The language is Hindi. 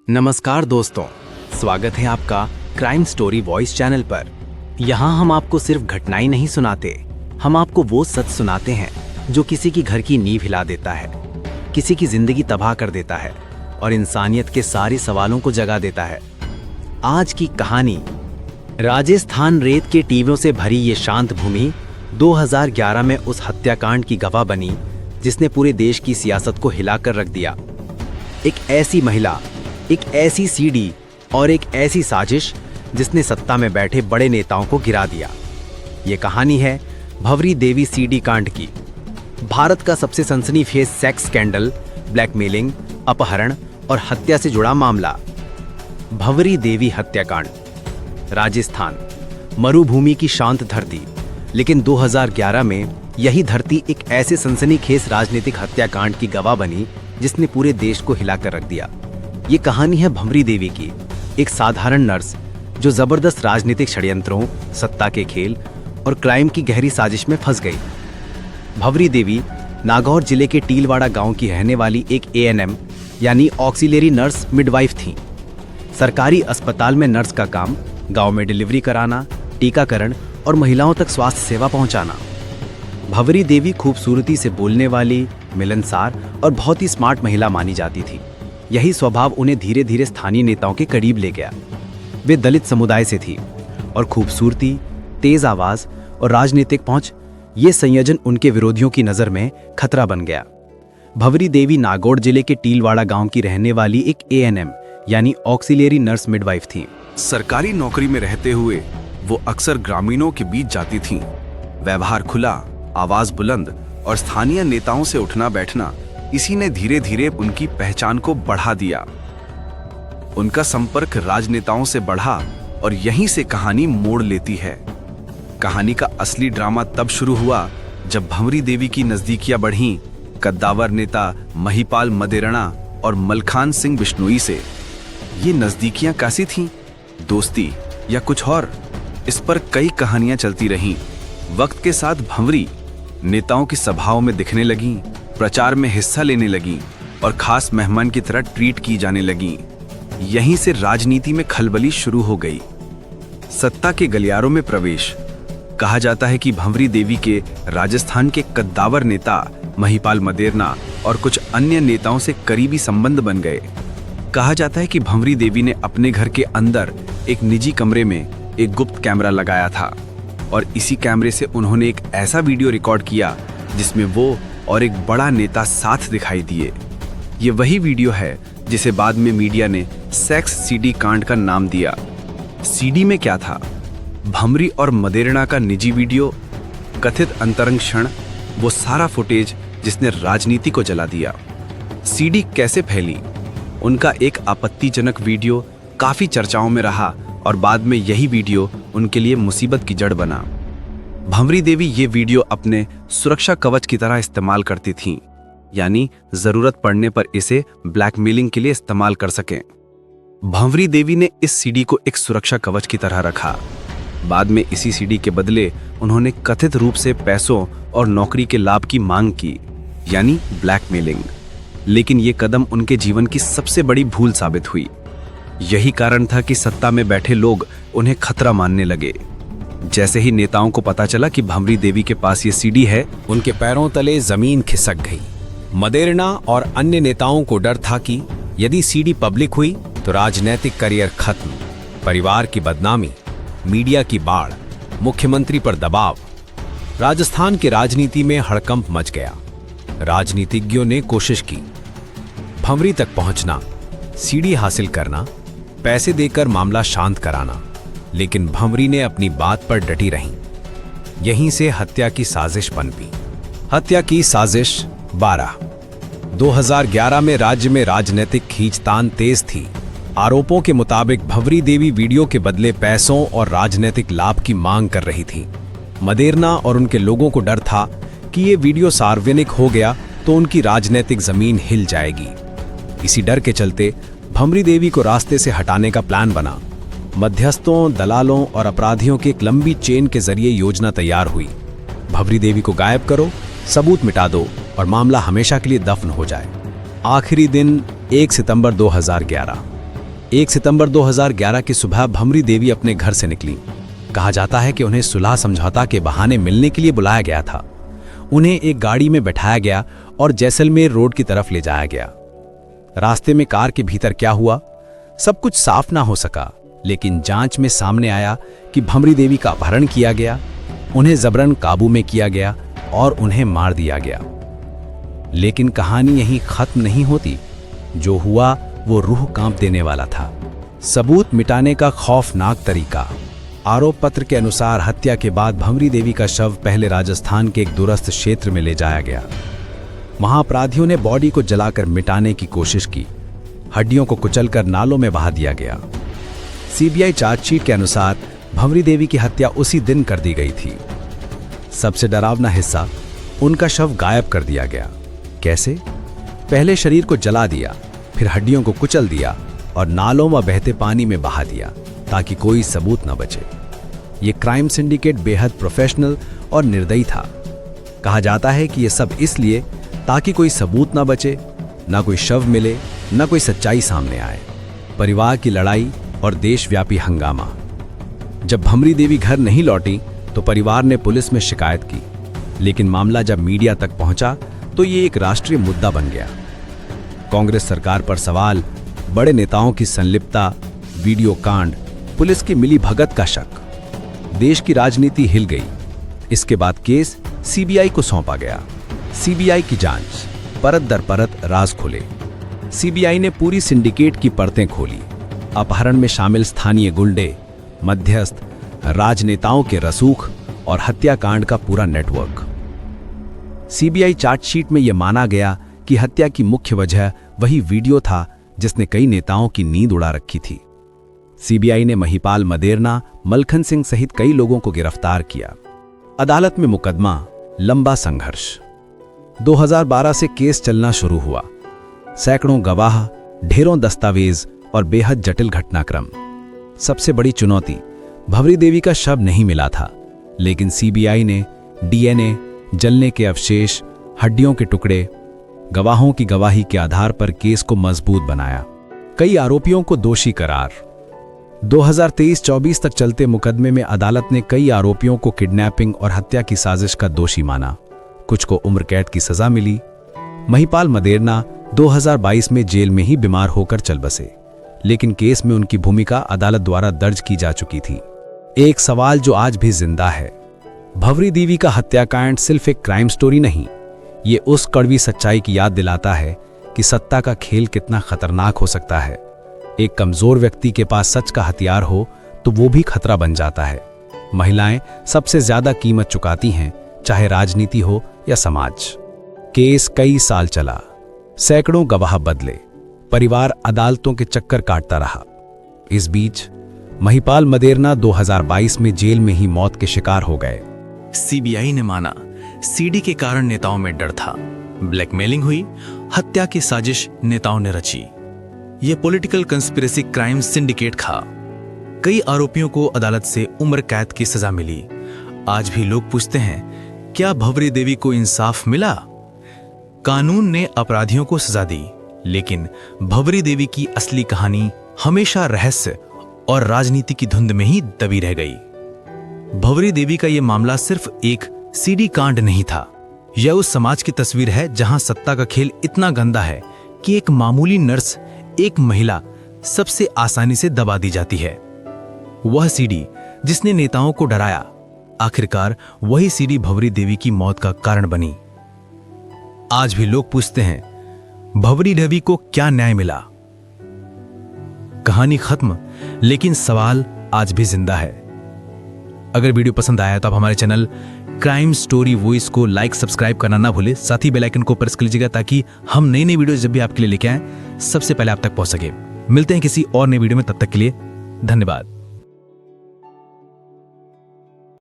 नमस्कार दोस्तों, स्वागत है आपका क्राइम स्टोरी वॉइस चैनल पर। यहाँ हम आपको सिर्फ घटनाएं नहीं सुनाते, हम आपको वो सच सुनाते हैं जो किसी की घर की नींव हिला देता है, किसी की जिंदगी तबाह कर देता है और इंसानियत के सारे सवालों को जगा देता है। आज की कहानी, राजस्थान रेत के टीलों से भरी ये शांत भूमि 2011 में उस हत्याकांड की गवाह बनी जिसने पूरे देश की सियासत को हिलाकर रख दिया। एक ऐसी महिला, एक ऐसी सीडी और एक ऐसी साजिश जिसने सत्ता में बैठे बड़े नेताओं को गिरा दिया। ये कहानी है भंवरी देवी सीडी कांड की। भारत का सबसे सनसनीखेज सेक्स स्कैंडल, ब्लैकमेलिंग, अपहरण और हत्या से जुड़ा मामला। भंवरी देवी हत्याकांड। राजस्थान, मरुभूमि की शांत धरती, लेकिन 2011 में यही धरती एक ऐसे सनसनीखेज राजनीतिक हत्याकांड की गवाह बनी जिसने पूरे देश को हिलाकर रख दिया। ये कहानी है भंवरी देवी की, एक साधारण नर्स जो जबरदस्त राजनीतिक षड्यंत्रों, सत्ता के खेल और क्राइम की गहरी साजिश में फंस गई। भंवरी देवी नागौर जिले के टीलवाड़ा गांव की रहने वाली एक ANM यानी ऑक्सिलरी नर्स मिडवाइफ थीं। सरकारी अस्पताल में नर्स का काम गांव में डिलीवरी कराना, टीकाकरण और महिलाओं तक स्वास्थ्य सेवा पहुंचाना। भंवरी देवी खूबसूरती से बोलने वाली, मिलनसार और बहुत ही स्मार्ट महिला मानी जाती थी। यही स्वभाव उन्हें धीरे धीरे स्थानीय नेताओं के करीब ले गया। वे दलित समुदाय से थी और खूबसूरती, तेज आवाज और राजनीतिक पहुंच, ये संयोजन उनके विरोधियों की नजर में खतरा बन गया। भंवरी देवी नागौर जिले के टीलवाड़ा गांव की रहने वाली एक ANM यानी ऑक्सिलरी नर्स मिडवाइफ थी। सरकारी नौकरी में रहते हुए वो अक्सर ग्रामीणों के बीच जाती थीं। व्यवहार खुला, आवाज बुलंद और स्थानीय नेताओं से उठना बैठना, इसी ने धीरे धीरे उनकी पहचान को बढ़ा दिया। उनका संपर्क राजनेताओं से बढ़ा और यहीं से कहानी मोड़ लेती है। कहानी का असली ड्रामा तब शुरू हुआ जब भंवरी देवी की नजदीकियां बढ़ीं कद्दावर नेता महिपाल मदेरणा और मलखान सिंह बिश्नोई से। ये नजदीकियां कैसी थीं? दोस्ती या कुछ और? इस पर कई कहानियां चलती रहीं। वक्त के साथ भंवरी नेताओं की सभाओं में दिखने लगीं, प्रचार में हिस्सा लेने लगीं और खास मेहमान की तरह ट्रीट की जाने लगीं। यहीं से राजनीति में खलबली शुरू हो गई। सत्ता के गलियारों में प्रवेश। कहा जाता है कि भंवरी देवी के राजस्थान के कद्दावर नेता महिपाल मदेरणा और कुछ अन्य नेताओं से करीबी संबंध बन गए। कहा जाता है कि भंवरी देवी ने अपने घर के अंदर एक निजी कमरे में एक गुप्त कैमरा लगाया था और इसी कैमरे से उन्होंने एक ऐसा वीडियो रिकॉर्ड किया जिसमें वो और एक बड़ा नेता साथ दिखाई दिए। ये वही वीडियो है जिसे बाद में मीडिया ने सेक्स सीडी कांड का नाम दिया। सीडी में क्या था? भंवरी और मदेरणा का निजी वीडियो, कथित अंतरंग क्षण, वो सारा फुटेज जिसने राजनीति को जला दिया। सीडी कैसे फैली? उनका एक आपत्तिजनक वीडियो काफी चर्चाओं में रहा और बाद में यही वीडियो उनके लिए मुसीबत की जड़ बना। भंवरी देवी ये वीडियो अपने सुरक्षा कवच की तरह इस्तेमाल करती थीं, यानी जरूरत पड़ने पर इसे ब्लैकमेलिंग के लिए इस्तेमाल कर सकें। भंवरी देवी ने इस सीडी को एक सुरक्षा कवच की तरह रखा। बाद में इसी सीडी के बदले उन्होंने कथित रूप से पैसों और नौकरी के लाभ की मांग की, यानी ब्लैकमेलिंग। लेकिन ये कदम उनके जीवन की सबसे बड़ी भूल साबित हुई। यही कारण था कि सत्ता में बैठे लोग उन्हें खतरा मानने लगे। जैसे ही नेताओं को पता चला कि भंवरी देवी के पास ये सीडी है, उनके पैरों तले जमीन खिसक गई। मदेरणा और अन्य नेताओं को डर था कि यदि सीडी पब्लिक हुई तो राजनीतिक करियर खत्म, परिवार की बदनामी, मीडिया की बाढ़, मुख्यमंत्री पर दबाव। राजस्थान की राजनीति में हड़कंप मच गया। राजनीतिज्ञों ने कोशिश की, भंवरी तक पहुंचना, सीडी हासिल करना, पैसे देकर मामला शांत कराना, लेकिन भंवरी ने अपनी बात पर डटी रहीं। यहीं से हत्या की साजिश पनपी। हत्या की साजिश 12। 2011 में राज्य में राजनीतिक खींचतान तेज थी। आरोपों के मुताबिक भंवरी देवी वीडियो के बदले पैसों और राजनीतिक लाभ की मांग कर रही थी। मदेरणा और उनके लोगों को डर था कि ये वीडियो सार्वजनिक हो गया तो उनकी राजनीतिक जमीन हिल जाएगी। इसी डर के चलते भंवरी देवी को रास्ते से हटाने का प्लान बना। मध्यस्थों, दलालों और अपराधियों की एक लंबी चेन के जरिए योजना तैयार हुई। भंवरी देवी को गायब करो, सबूत मिटा दो और मामला हमेशा के लिए दफन हो जाए। आखिरी दिन 1 सितंबर 2011। 1 सितंबर 2011 की सुबह भंवरी देवी अपने घर से निकली। कहा जाता है कि उन्हें सुलह समझौता के बहाने मिलने के लिए बुलाया गया था। उन्हें एक गाड़ी में बैठाया गया और जैसलमेर रोड की तरफ ले जाया गया। रास्ते में कार के भीतर क्या हुआ, सब कुछ साफ ना हो सका, लेकिन जांच में सामने आया कि भंवरी देवी का अपहरण किया गया, उन्हें जबरन काबू में किया गया और उन्हें मार दिया गया। लेकिन कहानी यहीं खत्म नहीं होती। जो हुआ वो रूह कांप देने वाला था। सबूत मिटाने का खौफनाक तरीका। आरोप पत्र के अनुसार हत्या के बाद भंवरी देवी का शव पहले राजस्थान के एक दूरस्थ क्षेत्र में ले जाया गया। वहां अपराधियों ने बॉडी को जलाकर मिटाने की कोशिश की। हड्डियों को कुचलकर नालों में बहा दिया गया। सीबीआई चार्जशीट के अनुसार भंवरी देवी की हत्या उसी दिन कर दी गई थी। सबसे डरावना हिस्सा, उनका शव गायब कर दिया गया। कैसे? पहले शरीर को जला दिया, फिर हड्डियों को कुचल दिया और नालों व बहते पानी में बहा दिया ताकि कोई सबूत न बचे। ये क्राइम सिंडिकेट बेहद प्रोफेशनल और निर्दयी था। कहा जाता है कि यह सब इसलिए ताकि कोई सबूत न बचे, न कोई शव मिले, न कोई सच्चाई सामने आए। परिवार की लड़ाई और देशव्यापी हंगामा। जब भंवरी देवी घर नहीं लौटी तो परिवार ने पुलिस में शिकायत की, लेकिन मामला जब मीडिया तक पहुंचा तो ये एक राष्ट्रीय मुद्दा बन गया। कांग्रेस सरकार पर सवाल, बड़े नेताओं की संलिप्तता, वीडियो कांड, पुलिस की मिलीभगत का शक। देश की राजनीति हिल गई। इसके बाद केस सीबीआई को सौंपा गया। सीबीआई की जांच, परत दर परत राज खुले। सीबीआई ने पूरी सिंडिकेट की परतें खोली। अपहरण में शामिल स्थानीय गुंडे, मध्यस्थ, राजनेताओं के रसूख और हत्याकांड का पूरा नेटवर्क। सीबीआई चार्जशीट में यह माना गया कि हत्या की मुख्य वजह वही वीडियो था जिसने कई नेताओं की नींद उड़ा रखी थी। सीबीआई ने महिपाल मदेरना, मलखन सिंह सहित कई लोगों को गिरफ्तार किया। अदालत में मुकदमा, लंबा संघर्ष। 2012 से केस चलना शुरू हुआ। सैकड़ों गवाह, ढेरों दस्तावेज और बेहद जटिल घटनाक्रम। सबसे बड़ी चुनौती, भंवरी देवी का शव नहीं मिला था, लेकिन सीबीआई ने डीएनए, जलने के अवशेष, हड्डियों के टुकड़े, गवाहों की गवाही के आधार पर केस को मजबूत बनाया। कई आरोपियों को दोषी करार। 2023-24 तक चलते मुकदमे में अदालत ने कई आरोपियों को किडनैपिंग और हत्या की साजिश का दोषी माना। कुछ को उम्र कैद की सजा मिली। महिपाल मदेरना 2022 में जेल में ही बीमार होकर चल बसे, लेकिन केस में उनकी भूमिका अदालत द्वारा दर्ज की जा चुकी थी। एक सवाल जो आज भी जिंदा है, भंवरी देवी का हत्याकांड सिर्फ एक क्राइम स्टोरी नहीं, ये उस कड़वी सच्चाई की याद दिलाता है कि सत्ता का खेल कितना खतरनाक हो सकता है। एक कमजोर व्यक्ति के पास सच का हथियार हो तो वो भी खतरा बन जाता है। महिलाएं सबसे ज्यादा कीमत चुकाती हैं, चाहे राजनीति हो या समाज। केस कई साल चला, सैकड़ों गवाह बदले, परिवार अदालतों के चक्कर काटता रहा। इस बीच महिपाल मदेरना 2022 में जेल में ही मौत के शिकार हो गए। सीबीआई ने माना सीडी के कारण नेताओं में डर था, ब्लैकमेलिंग हुई, हत्या की साजिश नेताओं ने रची। यह पॉलिटिकल कंस्पिरेसी क्राइम सिंडिकेट था। कई आरोपियों को अदालत से उम्र कैद की सजा मिली। आज भी लोग पूछते हैं, क्या भंवरी देवी को इंसाफ मिला? कानून ने अपराधियों को सजा दी, लेकिन भंवरी देवी की असली कहानी हमेशा रहस्य और राजनीति की धुंध में ही दबी रह गई। भंवरी देवी का यह मामला सिर्फ एक सीडी कांड नहीं था, यह उस समाज की तस्वीर है जहां सत्ता का खेल इतना गंदा है कि एक मामूली नर्स, एक महिला सबसे आसानी से दबा दी जाती है। वह सीडी जिसने नेताओं को डराया, आखिरकार वही सीडी भंवरी देवी की मौत का कारण बनी। आज भी लोग पूछते हैं, भंवरी देवी को क्या न्याय मिला? कहानी खत्म, लेकिन सवाल आज भी जिंदा है। अगर वीडियो पसंद आया तो आप हमारे चैनल क्राइम स्टोरी वॉइस को लाइक, सब्सक्राइब करना ना भूले। साथ ही बेल आइकन को प्रेस कर लीजिएगा ताकि हम नई नई वीडियो जब भी आपके लिए लेके आएं, सबसे पहले आप तक पहुंच सके। मिलते हैं किसी और नई वीडियो में, तब तक के लिए धन्यवाद।